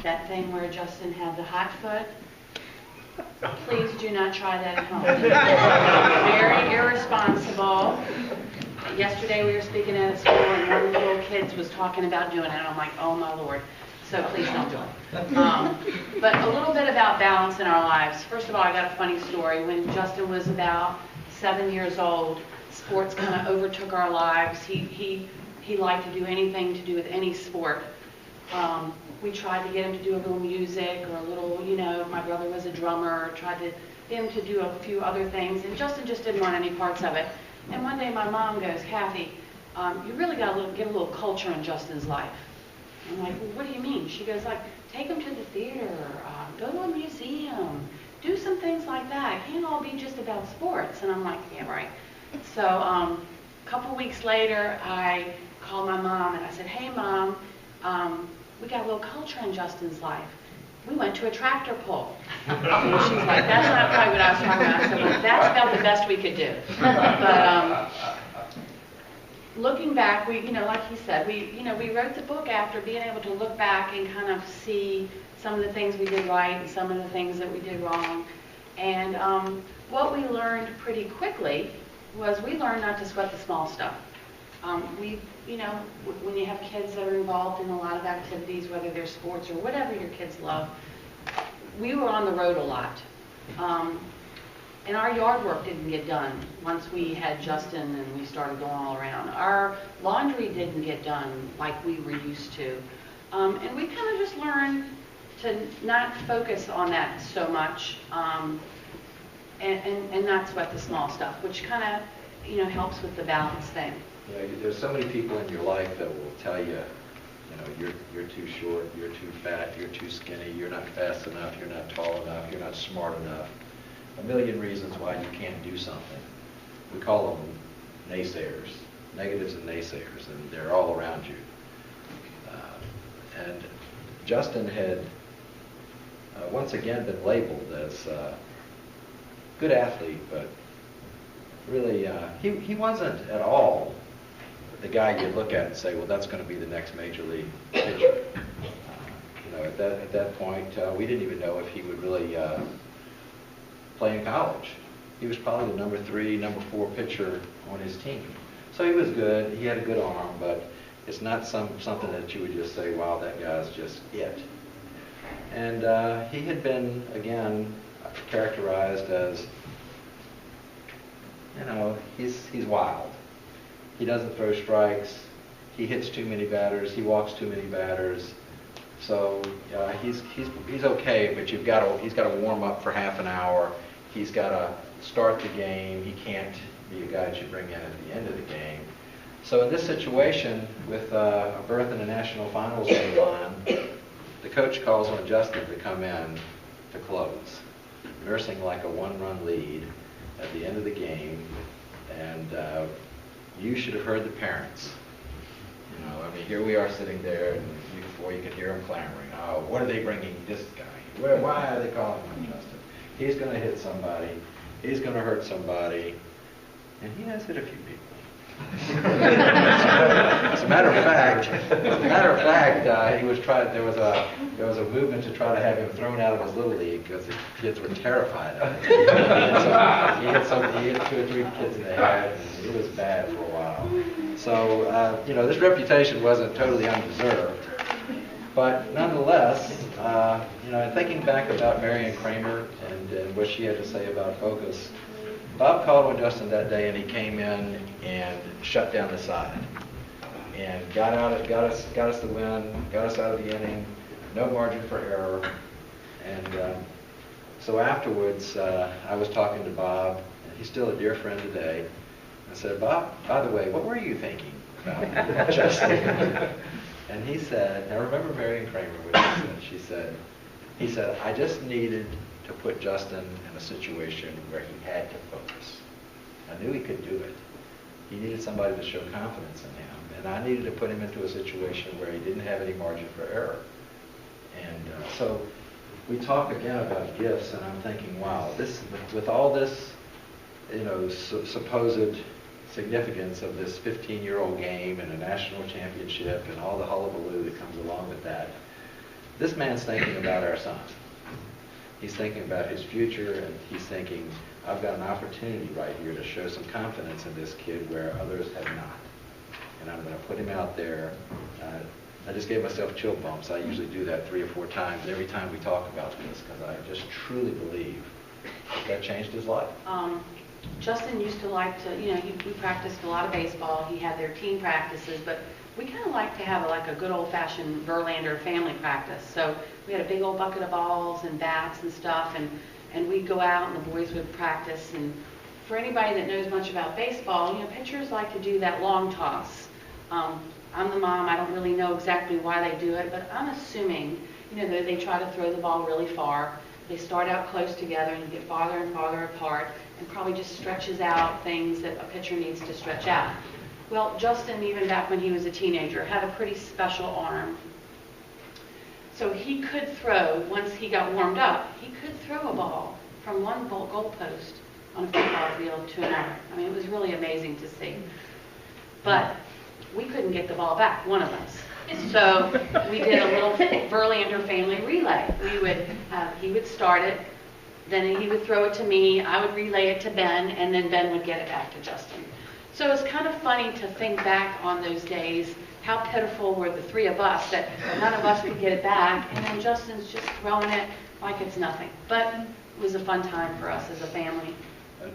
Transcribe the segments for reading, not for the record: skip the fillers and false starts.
that thing where Justin had the hot foot. Please do not try that at home. Very irresponsible. Yesterday we were speaking at a school and one of the little kids was talking about doing it, and I'm like, oh my Lord. So please don't do it. But a little bit about balance in our lives. First of all, I got a funny story. When Justin was about 7 years old, sports kind of overtook our lives. He liked to do anything to do with any sport. We tried to get him to do a little music or a little, my brother was a drummer, tried to get him to do a few other things, and Justin just didn't want any parts of it. And one day my mom goes, Kathy, you really got to get a little culture in Justin's life. I'm like, well, what do you mean? She goes, like, take him to the theater, go to a museum, do some things like that. It can't all be just about sports. And I'm like, yeah, right. So a couple weeks later, I called my mom and I said, hey, Mom, we got a little culture in Justin's life. We went to a tractor pull. And she's like, that's not quite what I was talking about. I said, well, that's about the best we could do. But looking back, we, like he said, we wrote the book after being able to look back and kind of see some of the things we did right and some of the things that we did wrong. And what we learned pretty quickly was we learned not to sweat the small stuff. When you have kids that are involved in a lot of activities, whether they're sports or whatever your kids love, we were on the road a lot. And our yard work didn't get done once we had Justin and we started going all around. Our laundry didn't get done like we were used to. And we kind of just learned to not focus on that so much and not sweat the small stuff, which kind of helps with the balance thing. There's so many people in your life that will tell you, you're too short, you're too fat, you're too skinny, you're not fast enough, you're not tall enough, you're not smart enough. A million reasons why you can't do something. We call them naysayers, negatives and naysayers, and they're all around you. And Justin had once again been labeled as a good athlete, but really he wasn't at all the guy you'd look at and say, well, that's going to be the next major league pitcher. At that point, we didn't even know if he would really play in college. He was probably the number 3, number 4 pitcher on his team. So he was good. He had a good arm, but it's not something that you would just say, wow, that guy's just it. And he had been, again, characterized as, he's wild. He doesn't throw strikes. He hits too many batters. He walks too many batters. So he's okay, but he's got to warm up for half an hour. He's got to start the game. He can't be a guy that you bring in at the end of the game. So in this situation, with a berth in the National Finals on the line, the coach calls on Justin to come in to close, nursing like a 1-run lead at the end of the game, and you should have heard the parents. Here we are sitting there, and before you could hear them clamoring. Oh, what are they bringing this guy? Why are they calling him Justin? He's going to hit somebody. He's going to hurt somebody, and he has hit a few people. As a matter of fact, he was trying. There was a movement to try to have him thrown out of his little league because the kids were terrified of it. He hit 2 or 3 kids in the head, and it was bad for a while. So this reputation wasn't totally undeserved, but nonetheless, thinking back about Marion Kramer and what she had to say about focus. Bob called on Justin that day, and he came in and shut down the side, and got us the win, got us out of the inning, no margin for error. And so afterwards, I was talking to Bob, and he's still a dear friend today. I said, Bob, by the way, what were you thinking about Justin? And he said, now remember Marion Kramer, what she said. He said, I just needed to put Justin in a situation where he had to focus. I knew he could do it. He needed somebody to show confidence in him, and I needed to put him into a situation where he didn't have any margin for error. And so we talk again about gifts, and I'm thinking, wow, this with all this, supposed significance of this 15-year-old game and a national championship and all the hullabaloo that comes along with that, This man's thinking about our son. He's thinking about his future, and he's thinking, I've got an opportunity right here to show some confidence in this kid where others have not. And I'm going to put him out there. I just gave myself chill bumps. I usually do that 3 or 4 times every time we talk about this, because I just truly believe that changed his life. Justin used to like to, we practiced a lot of baseball. He had their team practices, but we kind of like to have a good old-fashioned Verlander family practice. So we had a big old bucket of balls and bats and stuff, and we'd go out and the boys would practice. And for anybody that knows much about baseball, pitchers like to do that long toss. I'm the mom. I don't really know exactly why they do it, but I'm assuming, they try to throw the ball really far. They start out close together and get farther and farther apart, and probably just stretches out things that a pitcher needs to stretch out. Well, Justin, even back when he was a teenager, had a pretty special arm. So he could throw, once he got warmed up, he could throw a ball from one goal post on a football field to another. I mean, it was really amazing to see. But we couldn't get the ball back, one of us. So we did a little Verlander family relay. He would start it, then he would throw it to me, I would relay it to Ben, and then Ben would get it back to Justin. So it's kind of funny to think back on those days, how pitiful were the 3 of us that none of us could get it back, and then Justin's just throwing it like it's nothing. But it was a fun time for us as a family.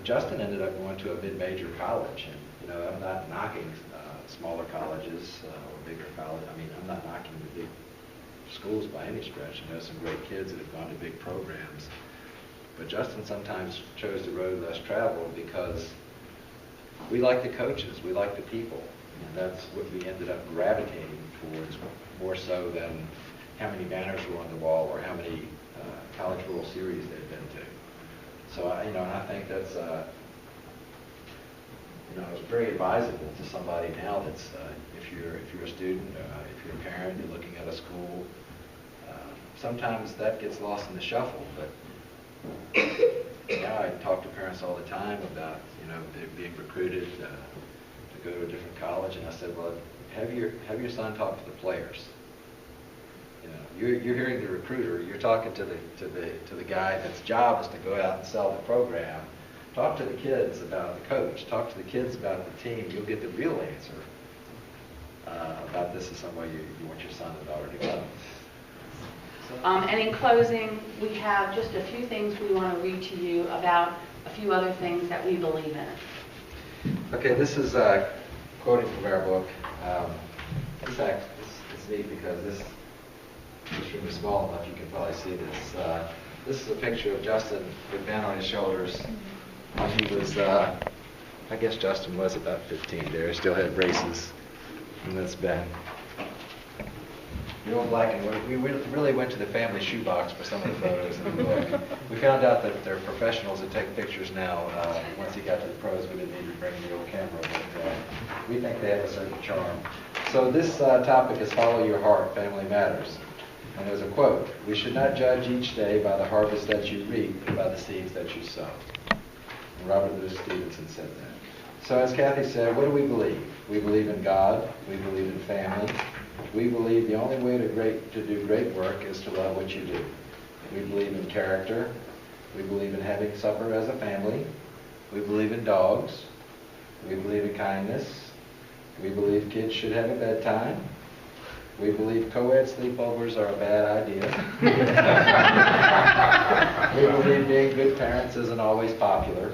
Justin ended up going to a mid-major college, and I'm not knocking smaller colleges or bigger colleges. I mean, I'm not knocking the big schools by any stretch. Some great kids that have gone to big programs. But Justin sometimes chose the road less traveled because we like the coaches, we like the people, and that's what we ended up gravitating towards more so than how many banners were on the wall or how many College World Series they've been to. So and I think that's it's very advisable to somebody now that's if you're a student, if you're a parent, you're looking at a school. Sometimes that gets lost in the shuffle, but now I talk to parents all the time about being recruited to go to a different college, and I said, well, have your son talk to the players. You're hearing the recruiter, you're talking to the guy that's job is to go out and sell the program. Talk to the kids about the coach. Talk to the kids about the team. You'll get the real answer about this is some way you want your son to already go. And in closing, we have just a few things we want to read to you about a few other things that we believe in. Okay, this is quoting from our book. In fact, it's neat because this room is small enough you can probably see this. This is a picture of Justin with Ben on his shoulders when he was, I guess Justin was about 15 there. He still had braces, and that's Ben. You're all black and white. We really went to the family shoebox for some of the photos in the book. We found out that they're professionals that take pictures now. Once he got to the pros, we didn't need to bring the old camera, but we think they have a certain charm. So this topic is Follow Your Heart, Family Matters. And there's a quote, "We should not judge each day by the harvest that you reap, but by the seeds that you sow." And Robert Louis Stevenson said that. So as Kathy said, what do we believe? We believe in God. We believe in family. We believe the only way to do great work is to love what you do. We believe in character. We believe in having supper as a family. We believe in dogs. We believe in kindness. We believe kids should have a bedtime. We believe co-ed sleepovers are a bad idea. We believe being good parents isn't always popular.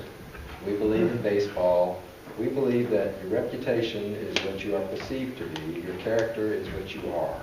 We believe in baseball. We believe that your reputation is what you are perceived to be. Your character is what you are.